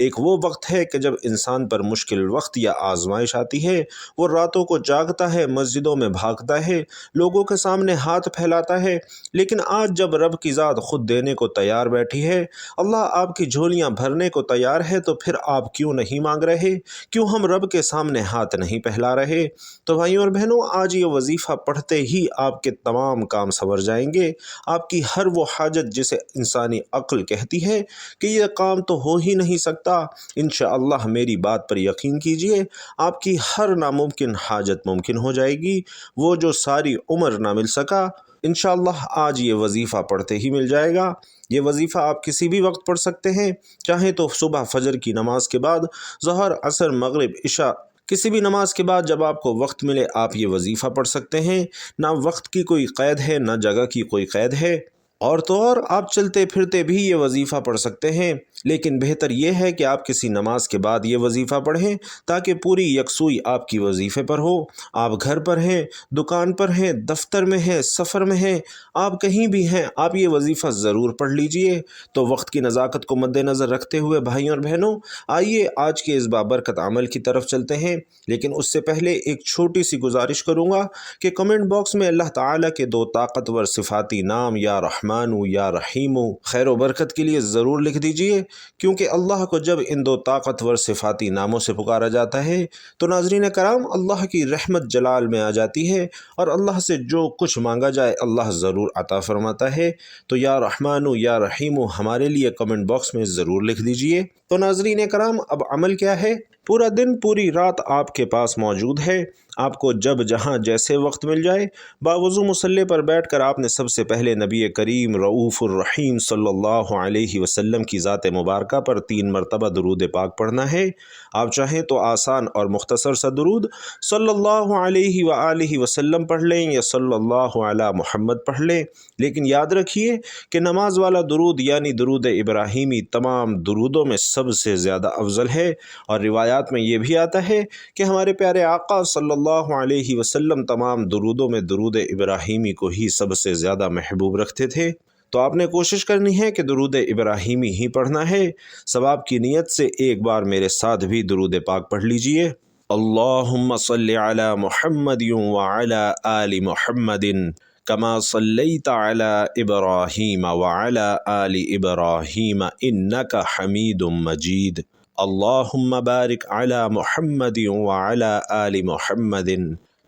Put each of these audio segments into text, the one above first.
ایک وہ وقت ہے کہ جب انسان پر مشکل وقت یا آزمائش آتی ہے، وہ راتوں کو جاگتا ہے، مسجدوں میں بھاگتا ہے، لوگوں کے سامنے ہاتھ پھیلاتا ہے، لیکن آج جب رب کی ذات خود دینے کو تیار بیٹھی ہے، اللہ آپ کی جھولیاں بھرنے کو تیار ہے، تو پھر آپ کیوں نہیں مانگ رہے؟ کیوں ہم رب کے سامنے ہاتھ نہیں پھیلا رہے؟ تو بھائیوں اور بہنوں، آج یہ وظیفہ پڑھتے ہی آپ کے تمام کام سنور جائیں گے۔ آپ کی ہر وہ حاجت جسے انسانی عقل کہتی ہے کہ یہ کام تو ہو ہی نہیں سکتا، انشاءاللہ میری بات پر یقین کیجئے، آپ کی ہر ناممکن حاجت ممکن ہو جائے گی۔ وہ جو ساری عمر نہ مل سکا، انشاءاللہ آج یہ وظیفہ پڑھتے ہی مل جائے گا۔ یہ وظیفہ آپ کسی بھی وقت پڑھ سکتے ہیں، چاہے تو صبح فجر کی نماز کے بعد، ظہر، عصر، مغرب، عشاء، کسی بھی نماز کے بعد جب آپ کو وقت ملے آپ یہ وظیفہ پڑھ سکتے ہیں۔ نہ وقت کی کوئی قید ہے، نہ جگہ کی کوئی قید ہے، اور تو اور آپ چلتے پھرتے بھی یہ وظیفہ پڑھ سکتے ہیں، لیکن بہتر یہ ہے کہ آپ کسی نماز کے بعد یہ وظیفہ پڑھیں تاکہ پوری یکسوئی آپ کی وظیفے پر ہو۔ آپ گھر پر ہیں، دکان پر ہیں، دفتر میں ہیں، سفر میں ہیں، آپ کہیں بھی ہیں، آپ یہ وظیفہ ضرور پڑھ لیجئے۔ تو وقت کی نزاکت کو مد نظر رکھتے ہوئے بھائیوں اور بہنوں، آئیے آج کے اس بابرکت عمل کی طرف چلتے ہیں، لیکن اس سے پہلے ایک چھوٹی سی گزارش کروں گا کہ کمنٹ باکس میں اللہ تعالیٰ کے دو طاقتور صفاتی نام یا رحمانو یا رحیمو خیر و برکت کے لیے ضرور لکھ دیجئے، کیونکہ اللہ کو جب ان دو طاقتور صفاتی ناموں سے پکارا جاتا ہے تو ناظرین کرام اللہ کی رحمت جلال میں آ جاتی ہے، اور اللہ سے جو کچھ مانگا جائے اللہ ضرور عطا فرماتا ہے۔ تو یا رحمانو یا رحیمو ہمارے لیے کمنٹ باکس میں ضرور لکھ دیجئے۔ تو ناظرین کرام، اب عمل کیا ہے؟ پورا دن پوری رات آپ کے پاس موجود ہے، آپ کو جب جہاں جیسے وقت مل جائے باوضو مصلی پر بیٹھ کر آپ نے سب سے پہلے نبی کریم رؤوف الرحیم صلی اللہ علیہ وسلم کی ذات مبارکہ پر 3 مرتبہ درود پاک پڑھنا ہے۔ آپ چاہیں تو آسان اور مختصر سا درود صلی اللہ علیہ وآلہ وسلم پڑھ لیں یا صلی اللہ علی محمد پڑھ لیں، لیکن یاد رکھیے کہ نماز والا درود یعنی درود ابراہیمی تمام درودوں میں سب سے زیادہ افضل ہے، اور روایات میں یہ بھی آتا ہے کہ ہمارے پیارے آقا صلی اللہ علیہ وسلم تمام درودوں میں درود ابراہیمی کو ہی سب سے زیادہ محبوب رکھتے تھے۔ تو آپ نے کوشش کرنی ہے کہ درود ابراہیمی ہی پڑھنا ہے۔ ثواب کی نیت سے ایک بار میرے ساتھ بھی درود پاک پڑھ لیجئے۔ اللہم صلی علی محمد وعلی آل محمد کما صلیت علی ابراہیم وعلی آل ابراہیم انک حمید مجید۔ اللہم بارک علی محمد وعلی آل محمد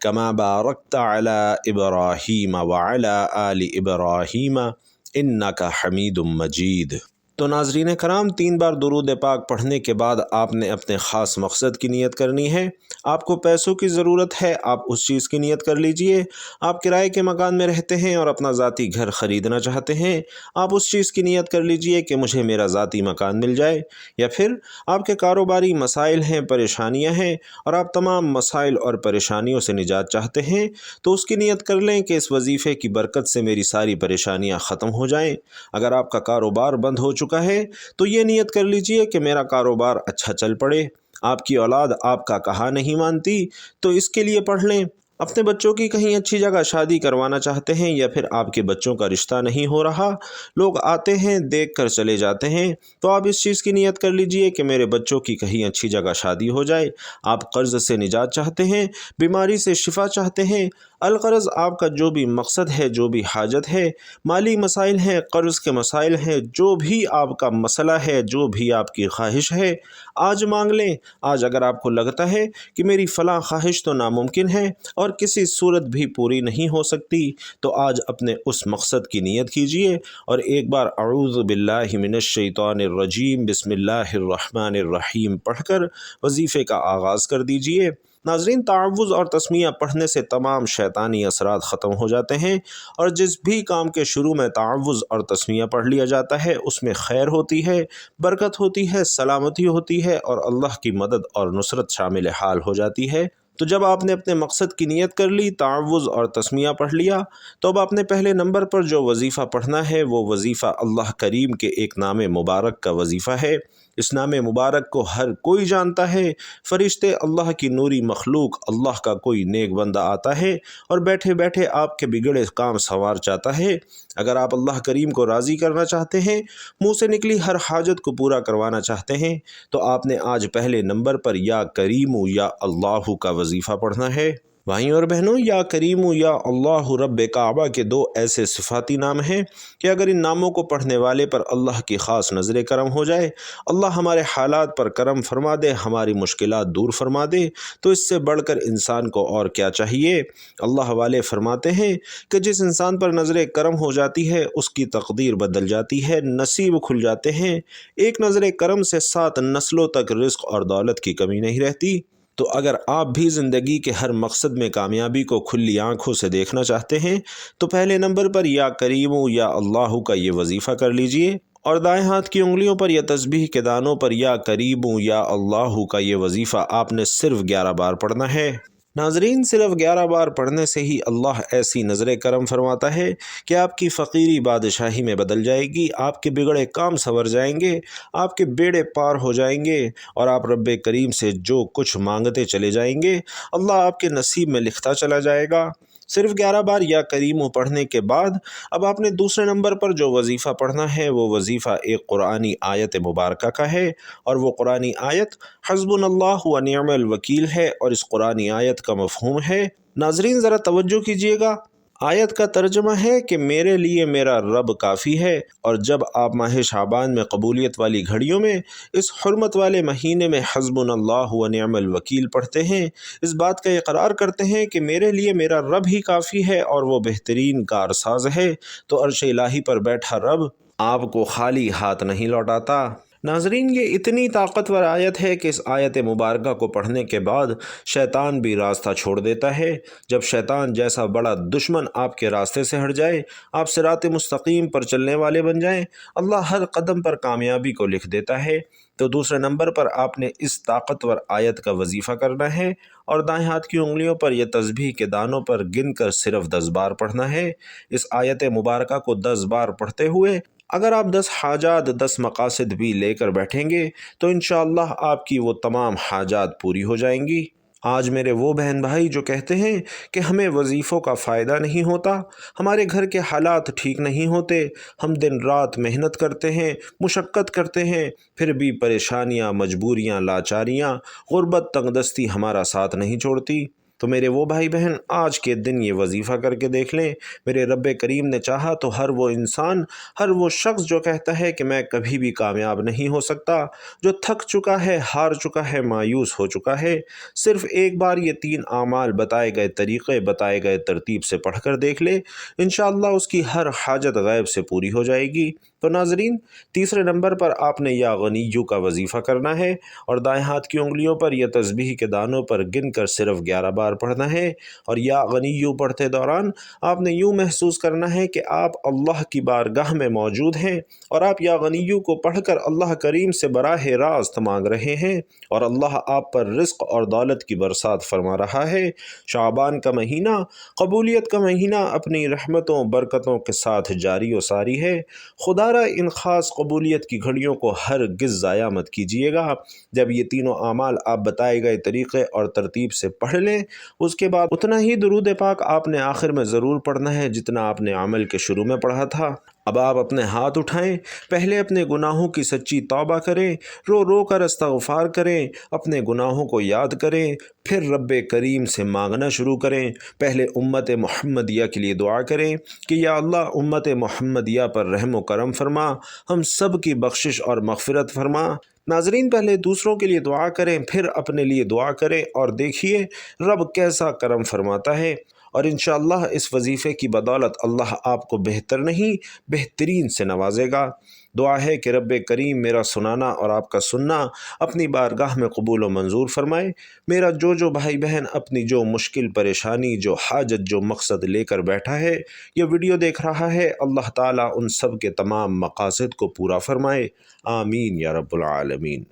کما بارکت علی ابراہیم وعلی آل ابراہیم انک حمید مجید۔ تو ناظرین کرام، 3 بار درود پاک پڑھنے کے بعد آپ نے اپنے خاص مقصد کی نیت کرنی ہے۔ آپ کو پیسوں کی ضرورت ہے، آپ اس چیز کی نیت کر لیجئے۔ آپ کرائے کے مکان میں رہتے ہیں اور اپنا ذاتی گھر خریدنا چاہتے ہیں، آپ اس چیز کی نیت کر لیجئے کہ مجھے میرا ذاتی مکان مل جائے۔ یا پھر آپ کے کاروباری مسائل ہیں، پریشانیاں ہیں، اور آپ تمام مسائل اور پریشانیوں سے نجات چاہتے ہیں، تو اس کی نیت کر لیں کہ اس وظیفے کی برکت سے میری ساری پریشانیاں ختم ہو جائیں۔ اگر آپ کا کاروبار بند ہو چکا ہے تو یہ نیت کر لیجئے کہ میرا کاروبار اچھا چل پڑے۔ آپ کی اولاد آپ کا کہا نہیں مانتی تو اس کے لیے پڑھ لیں۔ اپنے بچوں کی کہیں اچھی جگہ شادی کروانا چاہتے ہیں، یا پھر آپ کے بچوں کا رشتہ نہیں ہو رہا، لوگ آتے ہیں دیکھ کر چلے جاتے ہیں، تو آپ اس چیز کی نیت کر لیجئے کہ میرے بچوں کی کہیں اچھی جگہ شادی ہو جائے۔ آپ قرض سے نجات چاہتے ہیں، بیماری سے شفا چاہتے ہیں، الغرض آپ کا جو بھی مقصد ہے، جو بھی حاجت ہے، مالی مسائل ہیں، قرض کے مسائل ہیں، جو بھی آپ کا مسئلہ ہے، جو بھی آپ کی خواہش ہے، آج مانگ لیں۔ آج اگر آپ کو لگتا ہے کہ میری فلاں خواہش تو ناممکن ہے اور کسی صورت بھی پوری نہیں ہو سکتی، تو آج اپنے اس مقصد کی نیت کیجئے اور ایک بار اعوذ باللہ من الشیطان الرجیم بسم اللہ الرحمن الرحیم پڑھ کر وظیفے کا آغاز کر دیجئے۔ ناظرین، تعوذ اور تسمیہ پڑھنے سے تمام شیطانی اثرات ختم ہو جاتے ہیں، اور جس بھی کام کے شروع میں تعوذ اور تسمیہ پڑھ لیا جاتا ہے اس میں خیر ہوتی ہے، برکت ہوتی ہے، سلامتی ہوتی ہے، اور اللہ کی مدد اور نصرت شامل حال ہو جاتی ہے۔ تو جب آپ نے اپنے مقصد کی نیت کر لی، تعوذ اور تسمیہ پڑھ لیا، تو اب آپ نے پہلے نمبر پر جو وظیفہ پڑھنا ہے وہ وظیفہ اللہ کریم کے ایک نام مبارک کا وظیفہ ہے۔ اس نام مبارک کو ہر کوئی جانتا ہے۔ فرشتے، اللہ کی نوری مخلوق، اللہ کا کوئی نیک بندہ آتا ہے اور بیٹھے بیٹھے آپ کے بگڑے کام سنوار چاہتا ہے۔ اگر آپ اللہ کریم کو راضی کرنا چاہتے ہیں، منہ سے نکلی ہر حاجت کو پورا کروانا چاہتے ہیں، تو آپ نے آج پہلے نمبر پر یا کریم یا اللہ کا وظیفہ پڑھنا ہے۔ بھائیوں اور بہنوں، یا کریم یا اللہ رب کعبہ کے دو ایسے صفاتی نام ہیں کہ اگر ان ناموں کو پڑھنے والے پر اللہ کی خاص نظر کرم ہو جائے، اللہ ہمارے حالات پر کرم فرما دے، ہماری مشکلات دور فرما دے، تو اس سے بڑھ کر انسان کو اور کیا چاہیے۔ اللہ والے فرماتے ہیں کہ جس انسان پر نظر کرم ہو جاتی ہے اس کی تقدیر بدل جاتی ہے، نصیب کھل جاتے ہیں۔ ایک نظر کرم سے 7 نسلوں تک رزق اور دولت کی کمی نہیں رہتی۔ تو اگر آپ بھی زندگی کے ہر مقصد میں کامیابی کو کھلی آنکھوں سے دیکھنا چاہتے ہیں تو پہلے نمبر پر یا کریم یا اللہ کا یہ وظیفہ کر لیجئے، اور دائیں ہاتھ کی انگلیوں پر یا تسبیح کے دانوں پر یا کریم یا اللہ کا یہ وظیفہ آپ نے صرف 11 بار پڑھنا ہے۔ ناظرین، صرف 11 بار پڑھنے سے ہی اللہ ایسی نظر کرم فرماتا ہے کہ آپ کی فقیری بادشاہی میں بدل جائے گی، آپ کے بگڑے کام سنور جائیں گے، آپ کے بیڑے پار ہو جائیں گے، اور آپ رب کریم سے جو کچھ مانگتے چلے جائیں گے اللہ آپ کے نصیب میں لکھتا چلا جائے گا۔ صرف 11 بار یا کریم پڑھنے کے بعد اب آپ نے دوسرے نمبر پر جو وظیفہ پڑھنا ہے وہ وظیفہ ایک قرآنی آیت مبارکہ کا ہے، اور وہ قرآنی آیت حسبنا اللہ و نعم الوکیل ہے، اور اس قرآنی آیت کا مفہوم ہے۔ ناظرین ذرا توجہ کیجئے گا، آیت کا ترجمہ ہے کہ میرے لیے میرا رب کافی ہے، اور جب آپ ماہ شعبان میں قبولیت والی گھڑیوں میں اس حرمت والے مہینے میں حسبنا اللہ و نعم الوکیل پڑھتے ہیں، اس بات کا اقرار کرتے ہیں کہ میرے لیے میرا رب ہی کافی ہے اور وہ بہترین کارساز ہے، تو عرش الہی پر بیٹھا رب آپ کو خالی ہاتھ نہیں لوٹاتا۔ ناظرین، یہ اتنی طاقتور آیت ہے کہ اس آیت مبارکہ کو پڑھنے کے بعد شیطان بھی راستہ چھوڑ دیتا ہے۔ جب شیطان جیسا بڑا دشمن آپ کے راستے سے ہٹ جائے، آپ صراط مستقیم پر چلنے والے بن جائیں، اللہ ہر قدم پر کامیابی کو لکھ دیتا ہے۔ تو دوسرے نمبر پر آپ نے اس طاقتور آیت کا وظیفہ کرنا ہے، اور دائیں ہاتھ کی انگلیوں پر یا تسبیح کے دانوں پر گن کر صرف 10 بار پڑھنا ہے۔ اس آیت مبارکہ کو 10 بار پڑھتے ہوئے اگر آپ 10 حاجات 10 مقاصد بھی لے کر بیٹھیں گے تو انشاءاللہ آپ کی وہ تمام حاجات پوری ہو جائیں گی۔ آج میرے وہ بہن بھائی جو کہتے ہیں کہ ہمیں وظیفوں کا فائدہ نہیں ہوتا، ہمارے گھر کے حالات ٹھیک نہیں ہوتے، ہم دن رات محنت کرتے ہیں، مشقت کرتے ہیں، پھر بھی پریشانیاں، مجبوریاں، لاچاریاں، غربت، تنگ دستی ہمارا ساتھ نہیں چھوڑتی، تو میرے وہ بھائی بہن آج کے دن یہ وظیفہ کر کے دیکھ لیں۔ میرے رب کریم نے چاہا تو ہر وہ انسان، ہر وہ شخص جو کہتا ہے کہ میں کبھی بھی کامیاب نہیں ہو سکتا، جو تھک چکا ہے، ہار چکا ہے، مایوس ہو چکا ہے، صرف ایک بار یہ 3 اعمال بتائے گئے طریقے، بتائے گئے ترتیب سے پڑھ کر دیکھ لے، انشاءاللہ اس کی ہر حاجت غیب سے پوری ہو جائے گی۔ تو ناظرین، تیسرے نمبر پر آپ نے یا غنیو کا وظیفہ کرنا ہے، اور دائیں ہاتھ کی انگلیوں پر یا تسبیح کے دانوں پر گن کر صرف 11 بار پڑھنا ہے، اور یا غنیو پڑھتے دوران آپ نے یوں محسوس کرنا ہے کہ آپ اللہ کی بارگاہ میں موجود ہیں، اور آپ یا غنیو کو پڑھ کر اللہ کریم سے براہ راست مانگ رہے ہیں، اور اللہ آپ پر رزق اور دولت کی برسات فرما رہا ہے۔ شعبان کا مہینہ، قبولیت کا مہینہ اپنی رحمتوں برکتوں کے ساتھ جاری و ساری ہے۔ خدا را ان خاص قبولیت کی گھڑیوں کو ہرگز ضائع مت کیجیے گا۔ جب یہ تینوں اعمال آپ بتائے گئے طریقے اور ترتیب سے پڑھ لیں، اس کے بعد اتنا ہی درود پاک آپ نے آخر میں ضرور پڑھنا ہے جتنا آپ نے عمل کے شروع میں پڑھا تھا۔ اب آپ اپنے ہاتھ اٹھائیں، پہلے اپنے گناہوں کی سچی توبہ کریں، رو رو کر استغفار کریں، اپنے گناہوں کو یاد کریں، پھر رب کریم سے مانگنا شروع کریں۔ پہلے امت محمدیہ کے لیے دعا کریں کہ یا اللہ امت محمدیہ پر رحم و کرم فرما، ہم سب کی بخشش اور مغفرت فرما۔ ناظرین، پہلے دوسروں کے لیے دعا کریں، پھر اپنے لیے دعا کریں، اور دیکھیے رب کیسا کرم فرماتا ہے، اور انشاءاللہ اس وظیفے کی بدولت اللہ آپ کو بہتر نہیں بہترین سے نوازے گا۔ دعا ہے کہ رب کریم میرا سنانا اور آپ کا سننا اپنی بارگاہ میں قبول و منظور فرمائے۔ میرا جو بھائی بہن اپنی جو مشکل پریشانی، جو حاجت، جو مقصد لے کر بیٹھا ہے، یہ ویڈیو دیکھ رہا ہے، اللہ تعالیٰ ان سب کے تمام مقاصد کو پورا فرمائے۔ آمین یا رب العالمین۔